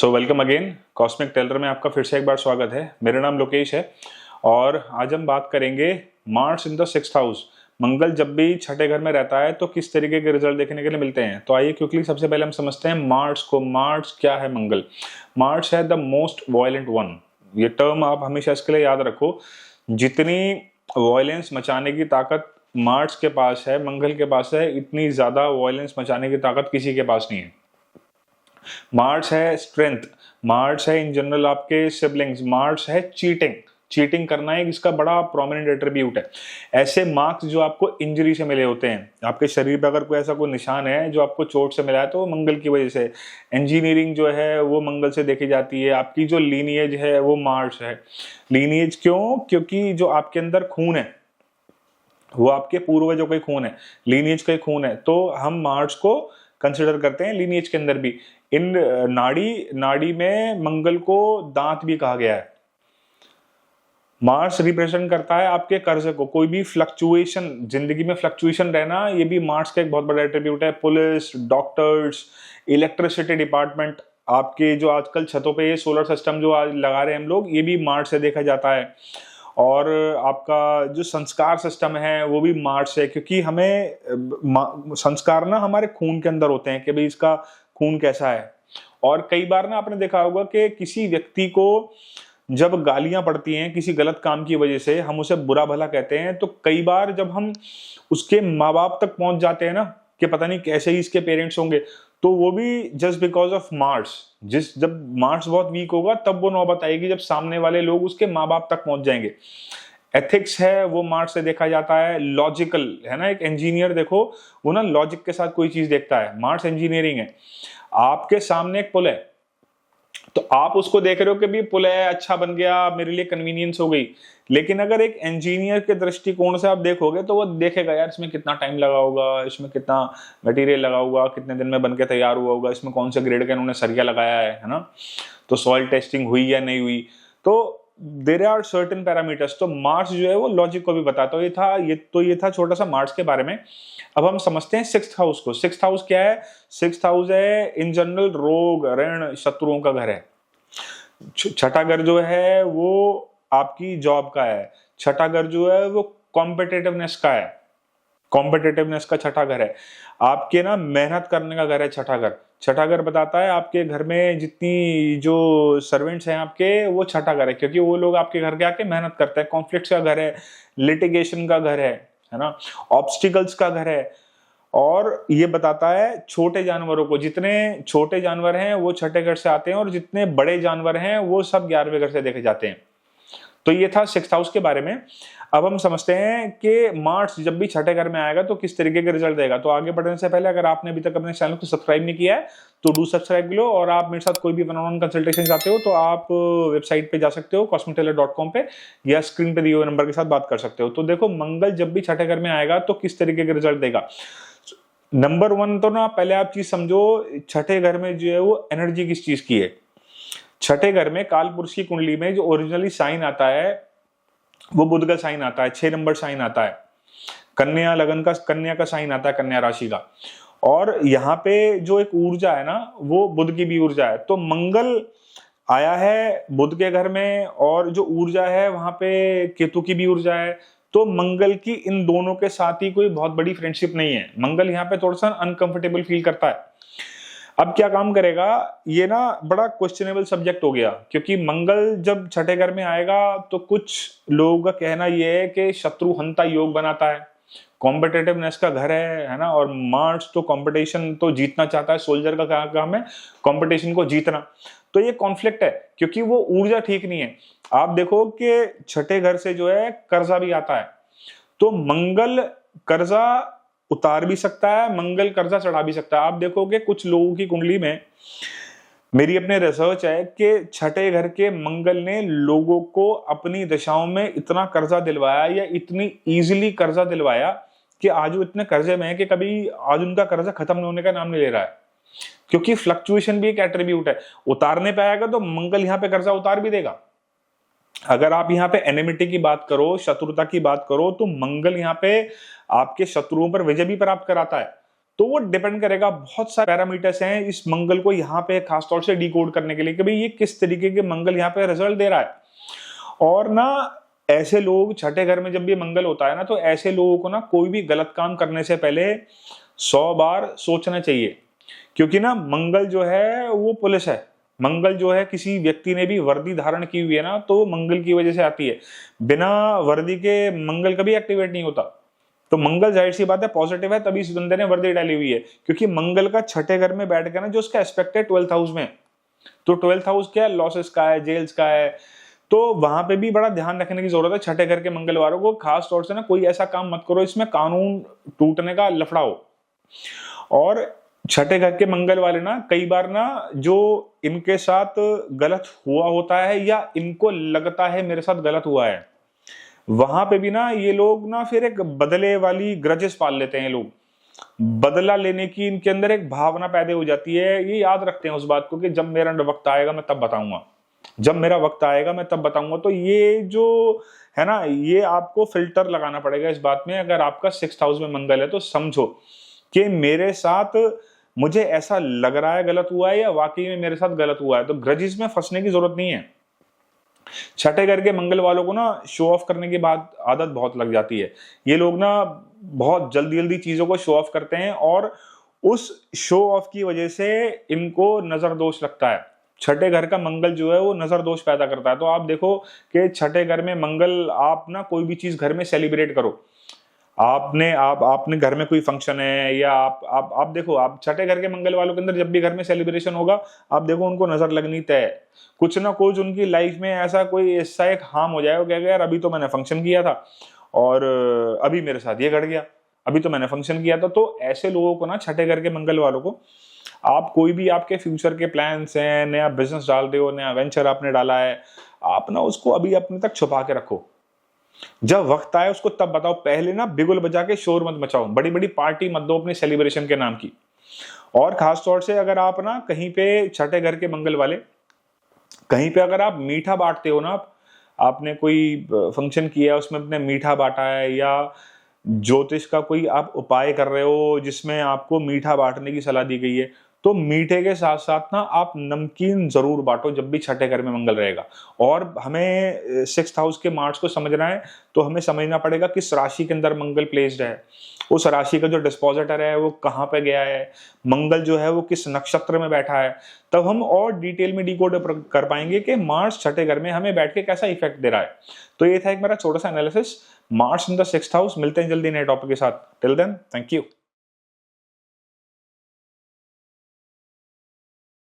सो welcome again. Cosmic teller में आपका फिर से एक बार स्वागत है। मेरा नाम लोकेश है और आज हम बात करेंगे Mars in the sixth house. Mangal जब भी छठे घर में रहता है तो किस तरीके के रिजल्ट देखने के लिए मिलते हैं। तो आइए क्विकली सबसे पहले हम समझते हैं मार्स को। मार्स क्या है? मंगल, मार्स है द मोस्ट वायलेंट वन। ये टर्म आप हमेशा इसके लिए याद रखो। जितनी वायलेंस मचाने की ताकत मार्स के पास है, मंगल के पास है, इतनी ज्यादा वायलेंस मचाने की ताकत किसी के पास नहीं है। मार्स है स्ट्रेंथ, मार्स है इन जनरल आपके सिबलिंग्स, मार्स है चीटिंग, चीटिंग करना एक इसका बड़ा प्रोमिनेंट एट्रीब्यूट है। ऐसे मार्क्स जो आपको इंजरी से मिले होते हैं, आपके शरीर पर अगर कोई ऐसा कोई निशान है जो आपको चोट से मिला है तो वो मंगल की वजह से। इंजीनियरिंग जो है वो मंगल से देखी जाती है। आपकी जो लीनिएज है वो मार्स है। लीनिएज क्यों? क्योंकि जो आपके अंदर खून है वो आपके पूर्वजों का ही खून है, लीनिएज का ही खून है। तो हम मार्स को कंसिडर करते हैं लीनिएज के अंदर भी। इन नाड़ी में मंगल को दांत भी कहा गया है। मार्स रिप्रेजेंट करता है आपके कर्ज को, कोई भी फ्लक्चुएशन, जिंदगी में फ्लक्चुएशन रहना, ये भी मार्स का एक बहुत बड़ा एट्रीब्यूट है। पुलिस, डॉक्टर्स, इलेक्ट्रिसिटी डिपार्टमेंट, आपके जो आजकल छतों पे ये सोलर सिस्टम जो आज लगा रहे हैं हम लोग, ये भी मार्स से देखा जाता है। और आपका जो संस्कार सिस्टम है वो भी मार्स है, क्योंकि हमें संस्कार ना हमारे खून के अंदर होते हैं कि भाई इसका खून कैसा है। और कई बार ना आपने देखा होगा कि किसी व्यक्ति को जब गालियां पड़ती हैं किसी गलत काम की वजह से, हम उसे बुरा भला कहते हैं, तो कई बार जब हम उसके माँ बाप तक पहुंच जाते हैं ना कि पता नहीं कैसे ही इसके पेरेंट्स होंगे, तो वो भी जस्ट बिकॉज ऑफ मार्स। जब मार्स बहुत वीक होगा तब वो नौबत आएगी जब सामने वाले लोग उसके माँ बाप तक पहुंच जाएंगे। एथिक्स है वो मार्स से देखा जाता है। लॉजिकल है ना, एक इंजीनियर देखो वो ना लॉजिक के साथ कोई चीज देखता है, मार्स इंजीनियरिंग है। आपके सामने एक पुल है तो आप उसको देख रहे हो कि भी पुल है, अच्छा बन गया, मेरे लिए कन्वीनियंस हो गई। लेकिन अगर एक इंजीनियर के दृष्टिकोण से आप देखोगे तो वो देखेगा यार इसमें कितना टाइम लगा होगा, इसमें कितना मटेरियल लगा होगा, कितने दिन में बनके तैयार हुआ होगा, इसमें कौन से ग्रेड का इन्होंने सरिया लगाया है ना, तो सॉइल टेस्टिंग हुई या नहीं हुई। तो देयर आर सर्टेन पैरामीटर्स। तो मार्स जो है वो लॉजिक को भी बताता है। ये था छोटा सा मार्स के बारे में। अब हम समझते हैं सिक्स्थ हाउस को। सिक्स्थ हाउस क्या है? सिक्स्थ हाउस है इन जनरल रोग, ऋण, शत्रुओं का घर है। छठा घर जो है वो आपकी जॉब का है। छठा घर जो है वो कॉम्पिटिटिवनेस का है, कॉम्पिटिटिवनेस का छठा घर है। आपके ना मेहनत करने का घर है छठा घर। छठा घर बताता है आपके घर में जितनी जो सर्वेंट्स हैं आपके, वो छठा घर है, क्योंकि वो लोग आपके घर के आके मेहनत करते हैं। कॉन्फ्लिक्ट्स का घर है, लिटिगेशन का घर है ना, ऑब्स्टिकल्स का घर है। और ये बताता है छोटे जानवरों को, जितने छोटे जानवर हैं वो छठे घर से आते हैं और जितने बड़े जानवर हैं वो सब 11वें घर से देखे जाते हैं। तो ये था सिक्स्थ हाउस के बारे में। अब हम समझते हैं कि मार्स जब भी छठे घर में आएगा तो किस तरीके के रिजल्ट देगा। तो आगे बढ़ने से पहले अगर आपने अभी तक अपने चैनल को सब्सक्राइब नहीं किया है तो डू सब्सक्राइब लो। और आप मेरे साथ कोई भी वन ऑन वन कंसल्टेशन चाहते हो तो आप वेबसाइट पे जा सकते हो cosmictailor.com पे, या स्क्रीन पे दिए हुए नंबर के साथ बात कर सकते हो। तो देखो मंगल जब भी छठे घर में आएगा तो किस तरीके के रिजल्ट देगा। नंबर वन तो ना पहले आप चीज समझो, छठे घर में जो है वो एनर्जी किस चीज की है। छठे घर में काल पुरुष की कुंडली में जो ओरिजिनली साइन आता है वो बुध का साइन आता है, 6 नंबर साइन आता है। कन्या लगन का, कन्या का साइन आता है, कन्या राशि का। और यहाँ पे जो एक ऊर्जा है ना वो बुध की भी ऊर्जा है। तो मंगल आया है बुध के घर में और जो ऊर्जा है वहां पे केतु की भी ऊर्जा है। तो मंगल की इन दोनों के साथ ही कोई बहुत बड़ी फ्रेंडशिप नहीं है। मंगल यहाँ पे थोड़ा सा अनकंफर्टेबल फील करता है। अब क्या काम करेगा, ये ना बड़ा क्वेश्चनेबल सब्जेक्ट हो गया, क्योंकि मंगल जब छठे घर में आएगा तो कुछ लोगों का कहना यह है कि शत्रुहंता योग बनाता है, कॉम्पिटिटिवनेस का घर है ना। और मार्स तो कंपटीशन तो जीतना चाहता है, सोल्जर का काम है कंपटीशन को जीतना। तो ये कॉन्फ्लिक्ट है क्योंकि वो ऊर्जा ठीक नहीं है। आप देखो कि छठे घर से जो है कर्जा भी आता है, तो मंगल कर्जा उतार भी सकता है, मंगल कर्जा चढ़ा भी सकता है। आप देखोगे कुछ लोगों की कुंडली में, मेरी अपने रिसर्च है कि छठे घर के मंगल ने लोगों को अपनी दशाओं में इतना कर्जा दिलवाया या इतनी इजीली कर्जा दिलवाया कि आज वो इतने कर्जे में है कि कभी आज उनका कर्जा खत्म होने का नाम नहीं ले रहा है। क्योंकि फ्लक्चुएशन भी एक एट्रीब्यूट है। उतारने पे आएगा तो मंगल यहाँ पे कर्जा उतार भी देगा। अगर आप यहाँ पे एनिमिटी की बात करो, शत्रुता की बात करो, तो मंगल यहाँ पे आपके शत्रुओं पर विजय भी प्राप्त कराता है। तो वो डिपेंड करेगा, बहुत सारे पैरामीटर्स हैं इस मंगल को यहाँ पे खासतौर से डिकोड करने के लिए कि भाई ये किस तरीके के मंगल यहाँ पे रिजल्ट दे रहा है। और ना ऐसे लोग, छठे घर में जब भी मंगल होता है ना, तो ऐसे लोगों को ना कोई भी गलत काम करने से पहले 100 बार सोचना चाहिए, क्योंकि ना मंगल जो है वो पुलिस है। मंगल जो है, किसी व्यक्ति ने भी वर्दी धारण की हुई है ना, तो मंगल की वजह से आती है। बिना वर्दी के मंगल कभी एक्टिवेट नहीं होता। तो मंगल जाहिर सी बात है पॉजिटिव है, तभी इस बंदे ने वर्दी डाली हुई है, क्योंकि मंगल का छठे घर में बैठ के ना जो उसका एस्पेक्ट है 12th हाउस में, तो 12th हाउस क्या है, लॉसेस का है, जेल्स का है। तो वहां पे भी बड़ा ध्यान रखने की जरूरत है छठे घर के मंगलवारों को। खास तौर से ना कोई ऐसा काम मत करो इसमें कानून टूटने का लफड़ा हो। और छठे घर के मंगल वाले ना कई बार ना जो इनके साथ गलत हुआ होता है या इनको लगता है मेरे साथ गलत हुआ है, वहां पे भी ना ये लोग ना फिर एक बदले वाली ग्रजेस पाल लेते हैं। ये लोग बदला लेने की इनके अंदर एक भावना पैदा हो जाती है। ये याद रखते हैं उस बात को कि जब मेरा वक्त आएगा मैं तब बताऊंगा, जब मेरा वक्त आएगा मैं तब बताऊंगा। तो ये जो है ना, ये आपको फिल्टर लगाना पड़ेगा इस बात में। अगर आपका 6th हाउस में मंगल है तो समझो कि मेरे साथ, मुझे ऐसा लग रहा है गलत हुआ है या वाकई में मेरे साथ गलत हुआ है। तो ग्रजिस में फंसने की जरूरत नहीं है। छठे घर के मंगल वालों को ना शो ऑफ करने की बात आदत बहुत लग जाती है। ये लोग ना बहुत जल्दी जल्दी चीजों को शो ऑफ करते हैं और उस शो ऑफ की वजह से इनको नजर दोष लगता है। छठे घर का मंगल जो है वो नजर दोष पैदा करता है। तो आप देखो कि छठे घर में मंगल, आप ना कोई भी चीज घर में सेलिब्रेट करो, आपने घर में कोई फंक्शन है या आप देखो, आप छठे घर के मंगल वालों के अंदर जब भी घर में सेलिब्रेशन होगा, आप देखो उनको नजर लगनी तय है। कुछ ना कुछ उनकी लाइफ में ऐसा कोई ऐसा एक हार्म हो जाएगा, कहेगा यार अभी तो मैंने फंक्शन किया था और अभी मेरे साथ ये घट गया, अभी तो मैंने फंक्शन किया था। तो ऐसे लोगों को ना, छठे घर के मंगल वालों को, आप कोई भी आपके फ्यूचर के प्लान्स हैं, नया बिजनेस डाल रहे हो, नया वेंचर आपने डाला है, आप ना उसको अभी अपने तक छुपा के रखो। जब वक्त आए उसको तब बताओ। पहले ना बिगुल बजा के शोर मत मचाओ, बड़ी बड़ी पार्टी मत दो अपने सेलिब्रेशन के नाम की। और खास तौर से अगर आप ना कहीं पे, छठे घर के मंगल वाले, कहीं पे अगर आप मीठा बांटते हो ना, आपने कोई फंक्शन किया है उसमें अपने मीठा बांटा है, या ज्योतिष का कोई आप उपाय कर रहे हो जिसमें आपको मीठा बांटने की सलाह दी गई है, तो मीठे के साथ साथ ना आप नमकीन जरूर बांटो जब भी छठे घर में मंगल रहेगा। और हमें 6th हाउस के मार्च को समझना है, तो हमें समझना पड़ेगा किस राशि के अंदर मंगल प्लेस्ड है, उस राशि का जो डिस्पोजिटर है वो कहाँ पे गया है, मंगल जो है वो किस नक्षत्र में बैठा है। तब हम और डिटेल में डिकोड कर पाएंगे कि मार्च छठे घर में हमें बैठ के कैसा इफेक्ट दे रहा है। तो ये था एक मेरा छोटा सा analysis, Mars in the 6th house. मिलते हैं जल्दी नए टॉपिक के साथ। Till then, thank you.